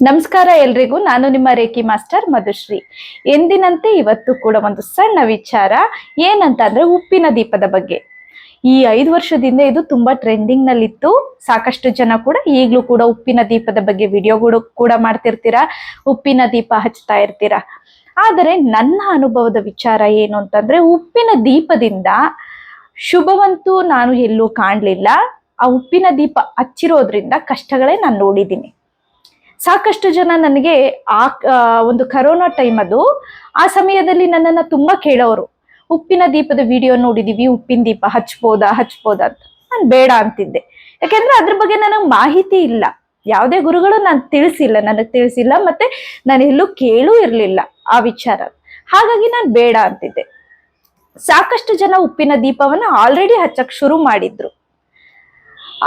ನಮಸ್ಕಾರ ಎಲ್ರಿಗೂ. ನಾನು ನಿಮ್ಮ ರೇಖಿ ಮಾಸ್ಟರ್ ಮಧುಶ್ರೀ. ಎಂದಿನಂತೆ ಇವತ್ತು ಕೂಡ ಒಂದು ಸಣ್ಣ ವಿಚಾರ ಏನಂತಂದ್ರೆ ಉಪ್ಪಿನ ದೀಪದ ಬಗ್ಗೆ. ಈ 5 ವರ್ಷದಿಂದ ಇದು ತುಂಬಾ ಟ್ರೆಂಡಿಂಗ್ ನಲ್ಲಿತ್ತು. ಸಾಕಷ್ಟು ಜನ ಕೂಡ ಈಗಲೂ ಕೂಡ ಉಪ್ಪಿನ ದೀಪದ ಬಗ್ಗೆ ವಿಡಿಯೋಗಳು ಕೂಡ ಮಾಡ್ತಿರ್ತೀರಾ, ಉಪ್ಪಿನ ದೀಪ ಹಚ್ತಾ ಇರ್ತೀರಾ. ಆದರೆ ನನ್ನ ಅನುಭವದ ವಿಚಾರ ಏನು ಅಂತಂದ್ರೆ, ಉಪ್ಪಿನ ದೀಪದಿಂದ ಶುಭವಂತೂ ನಾನು ಎಲ್ಲೂ ಕಾಣ್ಲಿಲ್ಲ. ಆ ಉಪ್ಪಿನ ದೀಪ ಹಚ್ಚಿರೋದ್ರಿಂದ ಕಷ್ಟಗಳೇ ನಾನು ನೋಡಿದ್ದೀನಿ. ಸಾಕಷ್ಟು ಜನ ನನಗೆ ಒಂದು ಕರೋನಾ ಟೈಮ್ ಅದು, ಆ ಸಮಯದಲ್ಲಿ ನನ್ನನ್ನ ತುಂಬಾ ಕೇಳೋರು, ಉಪ್ಪಿನ ದೀಪದ ವಿಡಿಯೋ ನೋಡಿದೀವಿ, ಉಪ್ಪಿನ ದೀಪ ಹಚ್ಬೋದಾ ಅಂತ. ನಾನು ಬೇಡ ಅಂತಿದ್ದೆ. ಯಾಕೆಂದ್ರೆ ಅದ್ರ ಬಗ್ಗೆ ನನಗೆ ಮಾಹಿತಿ ಇಲ್ಲ. ಯಾವುದೇ ಗುರುಗಳು ನನಗೆ ತಿಳಿಸಿಲ್ಲ, ಮತ್ತೆ ನಾನು ಎಲ್ಲೂ ಕೇಳೂ ಇರ್ಲಿಲ್ಲ ಆ ವಿಚಾರ. ಹಾಗಾಗಿ ನಾನು ಬೇಡ ಅಂತಿದ್ದೆ. ಸಾಕಷ್ಟು ಜನ ಉಪ್ಪಿನ ದೀಪವನ್ನ ಆಲ್ರೆಡಿ ಹಚ್ಚಕ್ ಶುರು ಮಾಡಿದ್ರು.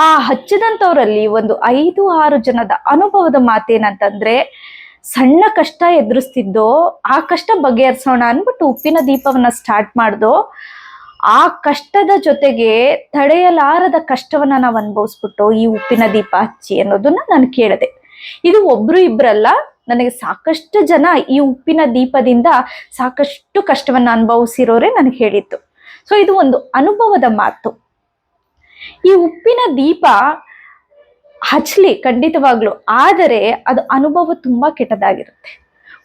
ಆ ಹಚ್ಚಿದಂಥವ್ರಲ್ಲಿ ಒಂದು 5-6 ಜನದ ಅನುಭವದ ಮಾತೇನಂತಂದ್ರೆ, ಸಣ್ಣ ಕಷ್ಟ ಎದುರಿಸ್ತಿದ್ದೋ ಆ ಕಷ್ಟ ಬಗೆಹರಿಸೋಣ ಅನ್ಬಿಟ್ಟು ಉಪ್ಪಿನ ದೀಪವನ್ನ ಸ್ಟಾರ್ಟ್ ಮಾಡ್ದೋ, ಆ ಕಷ್ಟದ ಜೊತೆಗೆ ತಡೆಯಲಾರದ ಕಷ್ಟವನ್ನ ನಾವು ಅನುಭವಿಸ್ಬಿಟ್ಟು ಈ ಉಪ್ಪಿನ ದೀಪ ಹಚ್ಚಿ ಅನ್ನೋದನ್ನ ನಾನು ಕೇಳಿದೆ. ಇದು ಒಬ್ರು ಇಬ್ರಲ್ಲ, ನನಗೆ ಸಾಕಷ್ಟು ಜನ ಈ ಉಪ್ಪಿನ ದೀಪದಿಂದ ಸಾಕಷ್ಟು ಕಷ್ಟವನ್ನ ಅನುಭವಿಸಿರೋರೆ ನನಗೆ ಹೇಳಿತ್ತು. ಸೊ ಇದು ಒಂದು ಅನುಭವದ ಮಾತು. ಈ ಉಪ್ಪಿನ ದೀಪ ಹಚ್ಲಿ ಖಂಡಿತವಾಗ್ಲು, ಆದರೆ ಅದು ಅನುಭವ ತುಂಬಾ ಕೆಟ್ಟದಾಗಿರುತ್ತೆ.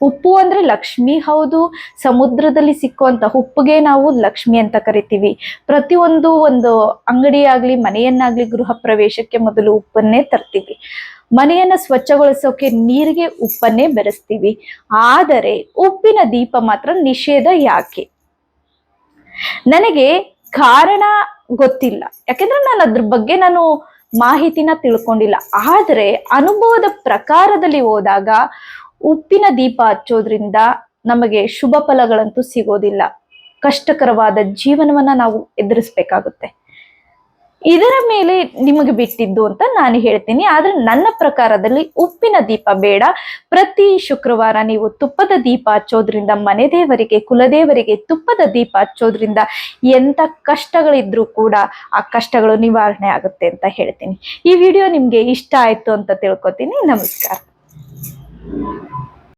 ಉಪ್ಪು ಅಂದ್ರೆ ಲಕ್ಷ್ಮಿ ಹೌದು. ಸಮುದ್ರದಲ್ಲಿ ಸಿಕ್ಕುವಂತ ಉಪ್ಪಿಗೆ ನಾವು ಲಕ್ಷ್ಮಿ ಅಂತ ಕರಿತೀವಿ. ಒಂದು ಅಂಗಡಿ ಆಗ್ಲಿ ಮನೆಯನ್ನಾಗ್ಲಿ ಗೃಹ ಪ್ರವೇಶಕ್ಕೆ ಮೊದಲು ಉಪ್ಪನ್ನೇ ತರ್ತೀವಿ. ಮನೆಯನ್ನ ಸ್ವಚ್ಛಗೊಳಿಸೋಕೆ ನೀರಿಗೆ ಉಪ್ಪನ್ನೇ ಬೆರೆಸ್ತೀವಿ. ಆದರೆ ಉಪ್ಪಿನ ದೀಪ ಮಾತ್ರ ನಿಷೇಧ ಯಾಕೆ? ನನಗೆ ಕಾರಣ ಗೊತ್ತಿಲ್ಲ, ಯಾಕೆಂದ್ರೆ ನಾನು ಅದ್ರ ಬಗ್ಗೆ ಮಾಹಿತಿನ ತಿಳ್ಕೊಂಡಿಲ್ಲ. ಆದರೆ ಅನುಭವದ ಪ್ರಕಾರದಲ್ಲಿ ಹೋದಾಗ ಉಪ್ಪಿನ ದೀಪ ಹಚ್ಚೋದ್ರಿಂದ ನಮಗೆ ಶುಭ ಫಲಗಳಂತೂ ಸಿಗೋದಿಲ್ಲ. ಕಷ್ಟಕರವಾದ ಜೀವನವನ್ನ ನಾವು ಎದುರಿಸ್ಬೇಕಾಗುತ್ತೆ. ಇದರ ಮೇಲೆ ನಿಮಗೆ ಬಿಟ್ಟಿದ್ದು ಅಂತ ನಾನು ಹೇಳ್ತೀನಿ. ಆದ್ರೆ ನನ್ನ ಪ್ರಕಾರದಲ್ಲಿ ಉಪ್ಪಿನ ದೀಪ ಬೇಡ. ಪ್ರತಿ ಶುಕ್ರವಾರ ನೀವು ತುಪ್ಪದ ದೀಪ ಹಚ್ಚೋದ್ರಿಂದ, ಮನೆ ದೇವರಿಗೆ ಕುಲದೇವರಿಗೆ ತುಪ್ಪದ ದೀಪ ಹಚ್ಚೋದ್ರಿಂದ ಎಂತ ಕಷ್ಟಗಳಿದ್ರೂ ಕೂಡ ಆ ಕಷ್ಟಗಳು ನಿವಾರಣೆ ಆಗುತ್ತೆ ಅಂತ ಹೇಳ್ತೀನಿ. ಈ ವಿಡಿಯೋ ನಿಮ್ಗೆ ಇಷ್ಟ ಆಯ್ತು ಅಂತ ತಿಳ್ಕೊತೀನಿ. ನಮಸ್ಕಾರ.